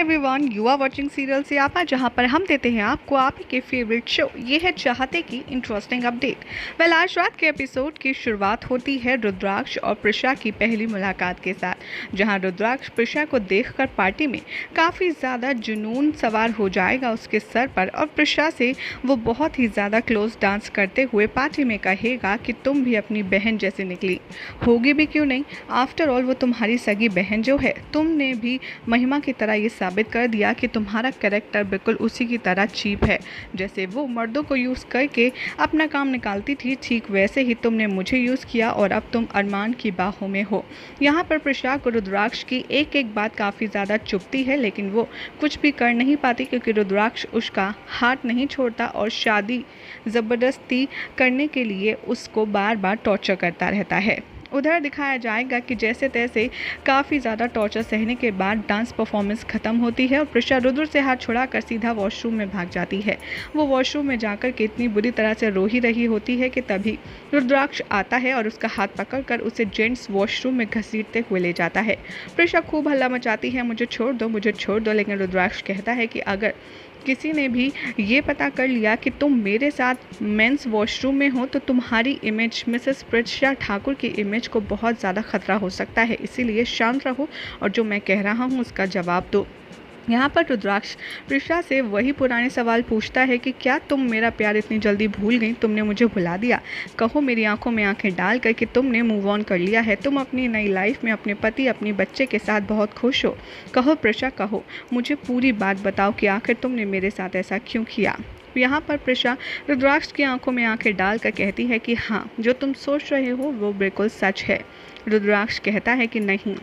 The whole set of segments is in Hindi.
Everyone, you are watching serial Siyapa, जहां पर हम देते हैं आपको आप ही के फेवरेट शो ये है चाहते की इंटरेस्टिंग अपडेट। वेल, आज रात के एपिसोड की शुरुआत होती है रुद्राक्ष और प्रिशा की पहली मुलाकात के साथ, जहां रुद्राक्ष प्रिशा को देखकर पार्टी में काफ़ी ज़्यादा जुनून सवार हो जाएगा उसके सर पर, और प्रिशा से वो बहुत ही ज़्यादा क्लोज डांस करते हुए पार्टी में कहेगा कि तुम भी अपनी बहन जैसी निकली, होगी भी क्यों नहीं, आफ्टर ऑल वो तुम्हारी सगी बहन जो है। तुमने भी महिमा की तरह ये साबित कर दिया कि तुम्हारा कैरेक्टर बिल्कुल उसी की तरह चीप है। जैसे वो मर्दों को यूज़ करके अपना काम निकालती थी, ठीक वैसे ही तुमने मुझे यूज़ किया और अब तुम अरमान की बाहों में हो। यहाँ पर प्रिशा को रुद्राक्ष की एक एक बात काफ़ी ज़्यादा चुभती है, लेकिन वो कुछ भी कर नहीं पाती क्योंकि रुद्राक्ष उसका हाथ नहीं छोड़ता और शादी ज़बरदस्ती करने के लिए उसको बार बार टॉर्चर करता रहता है। उधर दिखाया जाएगा कि जैसे तैसे काफ़ी ज़्यादा टॉर्चर सहने के बाद डांस परफॉर्मेंस ख़त्म होती है और प्रिशा रुद्र से हाथ छुड़ाकर सीधा वॉशरूम में भाग जाती है। वो वॉशरूम में जाकर के इतनी बुरी तरह से रो ही रही होती है कि तभी रुद्राक्ष आता है और उसका हाथ पकड़कर उसे जेंट्स वॉशरूम में घसीटते हुए ले जाता है। प्रिशा खूब हल्ला मचाती है, मुझे छोड़ दो, मुझे छोड़ दो, लेकिन रुद्राक्ष कहता है कि अगर किसी ने भी ये पता कर लिया कि तुम मेरे साथ मेंस वॉशरूम में हो तो तुम्हारी इमेज, मिसेस प्रिशा ठाकुर की इमेज को बहुत ज़्यादा खतरा हो सकता है, इसीलिए शांत रहो और जो मैं कह रहा हूँ उसका जवाब दो। यहाँ पर रुद्राक्ष प्रिशा से वही पुराने सवाल पूछता है कि क्या तुम मेरा प्यार इतनी जल्दी भूल गई, तुमने मुझे भुला दिया, कहो मेरी आंखों में आंखें डाल कर कि तुमने मूव ऑन कर लिया है, तुम अपनी नई लाइफ में अपने पति अपनी बच्चे के साथ बहुत खुश हो। कहो प्रिशा, कहो मुझे पूरी बात बताओ कि आखिर तुमने मेरे साथ ऐसा क्यों किया। यहाँ पर प्रिशा रुद्राक्ष की आंखों में आंखें डालकर कहती है कि हाँ, जो तुम सोच रहे हो वो बिल्कुल सच है। रुद्राक्ष कहता है कि नहीं,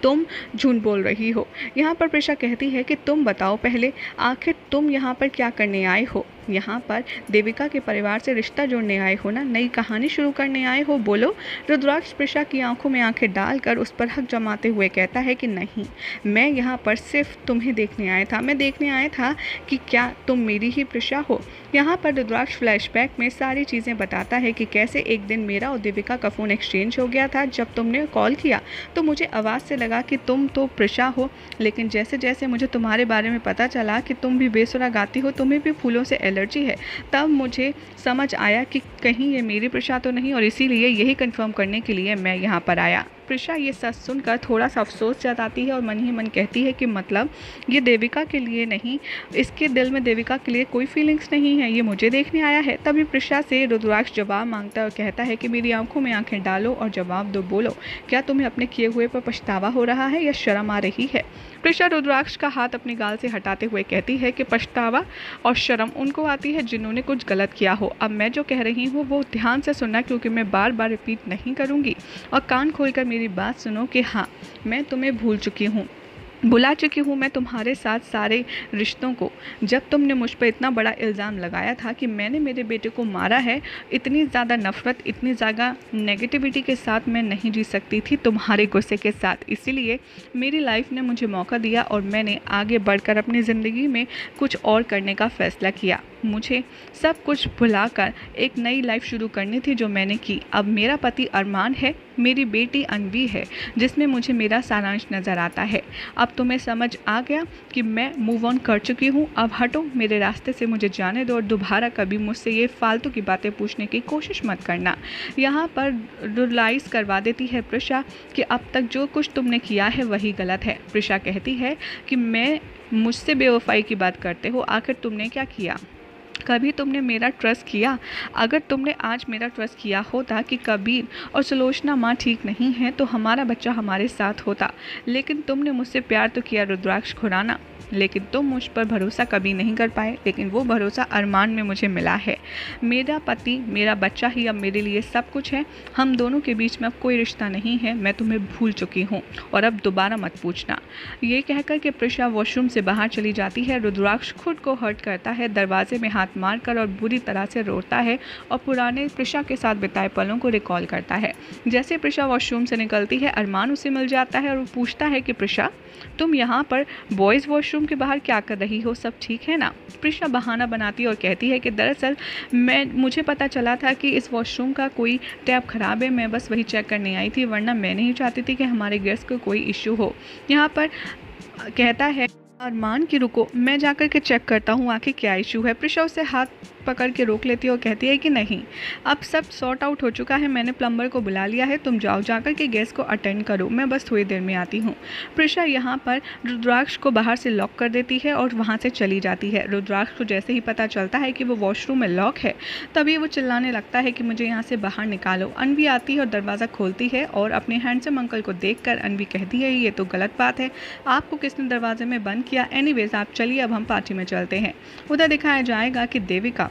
तुम झूठ बोल रही हो। यहाँ पर प्रिशा कहती है कि तुम बताओ पहले, आखिर तुम यहाँ पर क्या करने आए हो, यहाँ पर देविका के परिवार से रिश्ता जोड़ने आए हो ना, नई कहानी शुरू करने आए हो, बोलो। रुद्राक्ष प्रिशा की आंखों में आंखें डालकर उस पर हक जमाते हुए कहता है कि नहीं, मैं यहाँ पर सिर्फ तुम्हें देखने आया था, मैं देखने आया था कि क्या तुम मेरी ही प्रिशा हो। यहाँ पर रुद्राक्ष फ्लैशबैक में सारी चीज़ें बताता है कि कैसे एक दिन मेरा और देविका का फ़ोन एक्सचेंज हो गया था। जब तुमने कॉल किया तो मुझे आवाज़ से लगा कि तुम तो प्रिशा हो, लेकिन जैसे जैसे मुझे तुम्हारे बारे में पता चला कि तुम भी बेसुरा गाती हो, तुम्हें भी फूलों से एलर्जी है, तब मुझे समझ आया कि कहीं ये मेरी प्रिशा तो नहीं, और इसीलिए यही कंफर्म करने के लिए मैं यहाँ पर आया। प्रिशा ये सच सुनकर थोड़ा सा अफसोस जताती है और मन ही मन कहती है कि मतलब ये देविका के लिए नहीं, इसके दिल में देविका के लिए कोई फीलिंग्स नहीं है, ये मुझे देखने आया है। तभी प्रिशा से रुद्राक्ष जवाब मांगता है और कहता है कि मेरी आंखों में आंखें डालो और जवाब दो, बोलो क्या तुम्हें अपने किए हुए पर पछतावा हो रहा है या शर्म आ रही है। प्रिशा रुद्राक्ष का हाथ अपनी गाल से हटाते हुए कहती है कि पछतावा और शर्म उनको आती है जिन्होंने कुछ गलत किया हो। अब मैं जो कह रही हूँ वो ध्यान से सुनना, क्योंकि मैं बार बार रिपीट नहीं करूँगी, और कान खोलकर मेरी बात सुनो कि हाँ, मैं तुम्हें भुला चुकी हूँ मैं तुम्हारे साथ सारे रिश्तों को। जब तुमने मुझ पर इतना बड़ा इल्ज़ाम लगाया था कि मैंने मेरे बेटे को मारा है, इतनी ज़्यादा नफ़रत, इतनी ज़्यादा नेगेटिविटी के साथ मैं नहीं जी सकती थी तुम्हारे गुस्से के साथ, इसीलिए मेरी लाइफ ने मुझे मौका दिया और मैंने आगे बढ़कर अपनी ज़िंदगी में कुछ और करने का फ़ैसला किया। मुझे सब कुछ भुलाकर एक नई लाइफ शुरू करनी थी, जो मैंने की। अब मेरा पति अरमान है, मेरी बेटी अनवी है, जिसमें मुझे मेरा सारांश नज़र आता है। अब तुम्हें समझ आ गया कि मैं मूव ऑन कर चुकी हूँ, अब हटो मेरे रास्ते से, मुझे जाने दो और दोबारा कभी मुझसे ये फालतू की बातें पूछने की कोशिश मत करना। यहाँ पर रियलाइज़ करवा देती है प्रिशा कि अब तक जो कुछ तुमने किया है वही गलत है। प्रिशा कहती है कि मुझसे बेवफाई की बात करते हो, आखिर तुमने क्या किया, कभी तुमने मेरा ट्रस्ट किया। अगर तुमने आज मेरा ट्रस्ट किया होता कि कबीर और सुलोचना माँ ठीक नहीं है तो हमारा बच्चा हमारे साथ होता, लेकिन तुमने मुझसे प्यार तो किया रुद्राक्ष खुराना, लेकिन तुम मुझ पर भरोसा कभी नहीं कर पाए, लेकिन वो भरोसा अरमान में मुझे मिला है। मेरा पति, मेरा बच्चा ही अब मेरे लिए सब कुछ है, हम दोनों के बीच में अब कोई रिश्ता नहीं है, मैं तुम्हें भूल चुकी हूँ और अब दोबारा मत पूछना। ये कहकर के प्रिशा वॉशरूम से बाहर चली जाती है। रुद्राक्ष खुद को हर्ट करता है, दरवाजे में हाथ मारकर और बुरी तरह से रोता है और पुराने प्रिशा के साथ बिताए पलों को रिकॉल करता है। जैसे प्रिशा वॉशरूम से निकलती है, अरमान उसे मिल जाता है और वो पूछता है कि प्रिशा, तुम यहाँ पर बॉयज़ वॉशरूम के बाहर क्या कर रही हो, सब ठीक है ना। प्रिशा बहाना बनाती है और कहती है कि दरअसल मुझे पता चला था कि इस वॉशरूम का कोई टैप ख़राब है, मैं बस वही चेक करने आई थी, वरना मैं नहीं चाहती थी कि हमारे गेस्ट को कोई इश्यू हो। यहाँ पर कहता है अरमान की रुको, मैं जाकर के चेक करता हूँ आखिर क्या इशू है। प्रिशा उसे हाथ पकड़ के रोक लेती है और कहती है कि नहीं, अब सब सॉर्ट आउट हो चुका है, मैंने प्लम्बर को बुला लिया है, तुम जाओ जाकर के गैस को अटेंड करो, मैं बस थोड़ी देर में आती हूँ। प्रिशा यहाँ पर रुद्राक्ष को बाहर से लॉक कर देती है और वहाँ से चली जाती है। रुद्राक्ष को जैसे ही पता चलता है कि वो वॉशरूम में लॉक है, तभी वो चिल्लाने लगता है कि मुझे यहाँ से बाहर निकालो। अनवी आती है और दरवाज़ा खोलती है और अपने हैंडसम अंकल को देखकर अनवी कहती है ये तो गलत बात है, आपको किसने दरवाजे में बंद किया। एनीवेज आप चलिए, अब हम पार्टी में चलते हैं। उधर दिखाया जाएगा कि देविका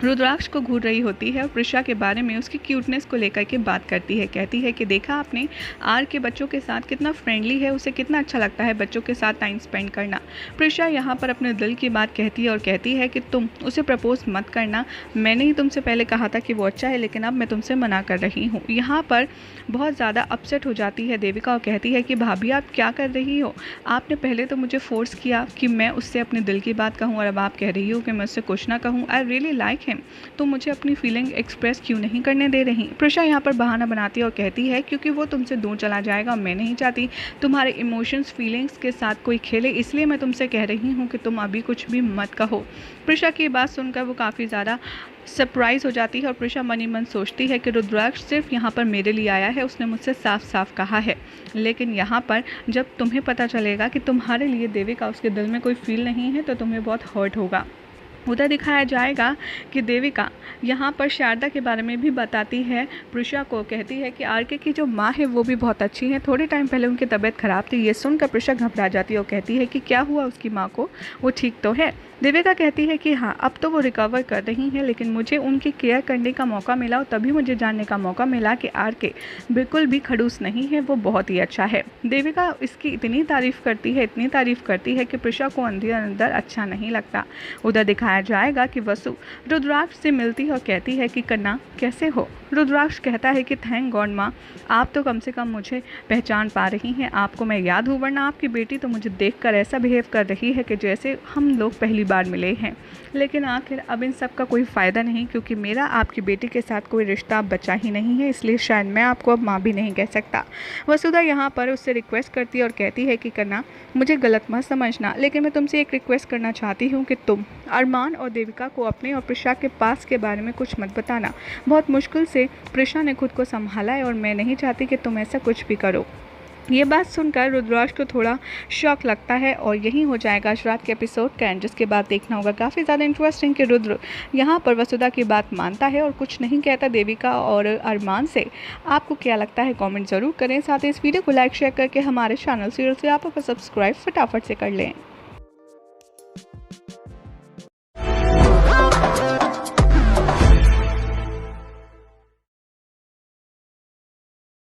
रुद्राक्ष को घूर रही होती है और प्रिशा के बारे में उसकी क्यूटनेस को लेकर के बात करती है। कहती है कि देखा आपने आर के बच्चों के साथ कितना फ्रेंडली है, उसे कितना अच्छा लगता है बच्चों के साथ टाइम स्पेंड करना। प्रिशा यहाँ पर अपने दिल की बात कहती है और कहती है कि तुम उसे प्रपोज मत करना, मैंने ही तुमसे पहले कहा था कि वो अच्छा है, लेकिन अब मैं तुमसे मना कर रही हूँ। यहाँ पर बहुत ज़्यादा अपसेट हो जाती है देविका और कहती है कि भाभी आप क्या कर रही हो, आपने पहले तो मुझे फोर्स किया कि मैं उससे अपने दिल की बात कहूँ और अब आप कह रही हो कि मैं उससे कुछ ना कहूँ। आई रियली लाइक हिम, तो मुझे अपनी फीलिंग एक्सप्रेस क्यों नहीं करने दे रही। प्रिशा यहाँ पर बहाना बनाती है और कहती है क्योंकि वो तुमसे दूर चला जाएगा, मैं नहीं चाहती तुम्हारे इमोशंस फीलिंग्स के साथ कोई खेले, इसलिए मैं तुमसे कह रही हूँ कि तुम अभी कुछ भी मत कहो। प्रिशा की बात सुनकर वो काफ़ी ज़्यादा सरप्राइज हो जाती है और प्रिशा मनी मन सोचती है कि रुद्राक्ष सिर्फ यहाँ पर मेरे लिए आया है, उसने मुझसे साफ साफ कहा है, लेकिन यहाँ पर जब तुम्हें पता चलेगा कि तुम्हारे लिए देविका उसके दिल में कोई फील नहीं है तो तुम्हें बहुत हर्ट होगा। उधर दिखाया जाएगा कि देविका यहाँ पर शारदा के बारे में भी बताती है। प्रिशा को कहती है कि आरके की जो माँ है वो भी बहुत अच्छी है, थोड़े टाइम पहले उनकी तबीयत ख़राब थी। ये सुनकर प्रिशा घबरा जाती है और कहती है कि क्या हुआ उसकी माँ को, वो ठीक तो है। देविका कहती है कि हाँ अब तो वो रिकवर कर रही हैं, लेकिन मुझे उनकी केयर करने का मौका मिला और तभी मुझे जानने का मौका मिला कि आरके बिल्कुल भी खड़ूस नहीं है, वो बहुत ही अच्छा है। देविका इसकी इतनी तारीफ़ करती है, इतनी तारीफ़ करती है कि प्रिशा को अंदर अंदर अच्छा नहीं लगता। उधर दिखाया जाएगा कि वसु रुद्राक्ष से मिलती है और कहती है कि कन्ना कैसे हो। रुद्राक्ष कहता है कि थैंक गॉड माँ, आप तो कम से कम मुझे पहचान पा रही हैं, आपको मैं याद हूँ, वरना आपकी बेटी तो मुझे देखकर ऐसा बिहेव कर रही है कि जैसे हम लोग पहली बार मिले हैं। लेकिन आखिर अब इन सब का कोई फ़ायदा नहीं, क्योंकि मेरा आपकी बेटी के साथ कोई रिश्ता अब बचा ही नहीं है, इसलिए शायद मैं आपको अब माँ भी नहीं कह सकता। वसुधा यहाँ पर उससे रिक्वेस्ट करती है और कहती है कि कन्ना मुझे गलत मत समझना, लेकिन मैं तुमसे एक रिक्वेस्ट करना चाहती हूँ कि तुम अरमान और देविका को अपने और प्रिशा के पास के बारे में कुछ मत बताना। बहुत मुश्किल से प्रिशा ने खुद को संभाला है और मैं नहीं चाहती कि तुम ऐसा कुछ भी करो। ये बात सुनकर रुद्राक्ष को थोड़ा शॉक लगता है और यही हो जाएगा आज रात के एपिसोड का एंड, जिसके बाद देखना होगा काफ़ी ज़्यादा इंटरेस्टिंग कि रुद्र यहाँ पर वसुधा की बात मानता है और कुछ नहीं कहता देविका और अरमान से। आपको क्या लगता है कमेंट ज़रूर करें, साथ ही इस वीडियो को लाइक शेयर करके हमारे चैनल सीरियल से आप सब्सक्राइब फटाफट से कर लें।